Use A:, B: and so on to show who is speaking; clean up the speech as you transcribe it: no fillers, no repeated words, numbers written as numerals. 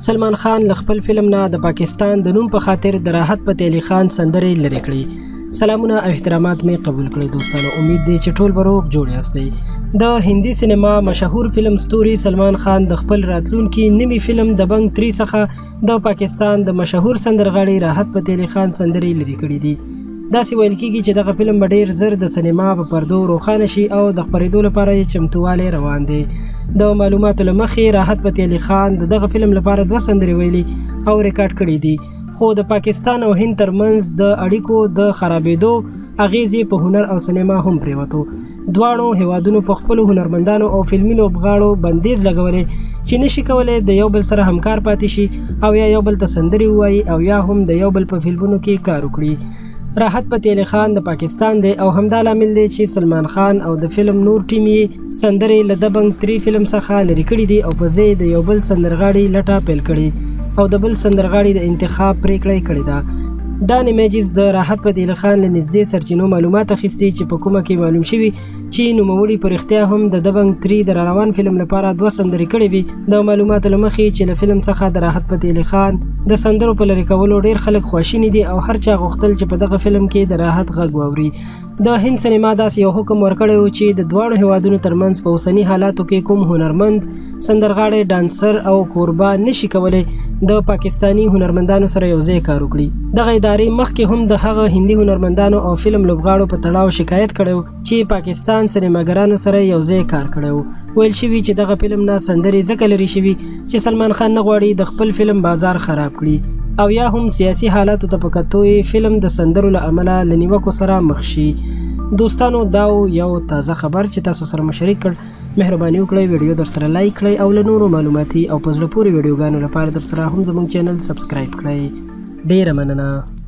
A: سلمان خان له خپل فلم نه د پاکستان د نوم په خاطر د راحت فتح علي خان سندرې لرې کړې. سلامونه او احترامات مې قبول کړئ دوستانو. امید دی چې ټول به روغ جوړ یاستئ. د هندي سینما مشهور فلم ستوري سلمان خان د خپل راتلونکي نوي فلم دبنګ 3 څخه د پاکستان د مشهور سندرغاړي راحت فتح علي خان سندرې لرې کړې دي. داسې ویل کېږي چې دغه فلم به ډېر زر د سینما په پردو روښانه شي او د خپرېدو لپاره یې چمتووالی روان دی. د معلوماتو له مخې راحت فتح علي خان د دغه فلم لپاره 2 سندرې ویلي او ریکارډ کړي دي، خو د پاکستان او هند ترمنځ د اړیکو د خرابېدو اغیزې په هنر او سینما هم پرېوتو. دواړو هیوادونو په خپلو هنرمندانو او فلمي لوبغاړو بندیز لګولی چې نشي کولی د یو بل سره همکار پاتې شي او یا یو بل ته سندرې ووایي او یا هم د یو بل په فلمونو کې کار وکړي. راحت فتح علي خان د پاکستان دی او همدا لامل دی چې سلمان خان او د فلم نور ټیم یې سندرې له دبنګ 3 فلم څخه لرې کړي دي او په ځای د یو بل سندرغاړي لټه پیل کړي او د بل سندرغاړي د انتخاب پریکړه کړې ده. ډان ایمیجز د راحت فتح علي خان له نږدې سرچینو معلومات اخیستي چې په کومه کې معلوم شوي چې نوموړي په رښتیا هم د دبنګ 3 د روان فلم لپاره 2 سندرې کړې وي. د معلوماتو له مخې چې له فلم څخه د راحت فتح علي خان د سندرو په لرې کولو ډېر خلک خواشیني دي او هر چا غوښتل چې په دغه فلم کې د راحت غږ واوري. د هند سینما داسې یو حکم ورکړی و چې د دواړو هیوادونو ترمنځ په اوسني حالاتو کې کوم هنرمند سندرغاړی ډانسر او کوربه نشي کولی د پاکستانی هنرمندانو سره یو ځای کار وکړي. دغه ادارې مخکې هم د هغه هندي هنرمندانو او فلم لوبغاړو په تړاو شکایت کړی چې پاکستان سینماګرانو سره یو ځای کار کړی. ویل شوي چې دغه فلم نه سندرې ځکه لرې شوي چې سلمان خان نه غواړي د خپل فلم بازار خراب کړي او یا هم سیاسي حالاتو ته په کتو فلم د سندرو له امله له نیوکو سره مخ شي. دوستانو دا یو تازه خبر چې تاسو سره مو شریک کړ. مهرباني وکړئ ویډیو در سره لایک کړئ او له نورو معلوماتي او په زړه پورې ویډیوګانو لپاره در سره هم زموږ چینل سبسکرایب کړئ. ډیره مننه.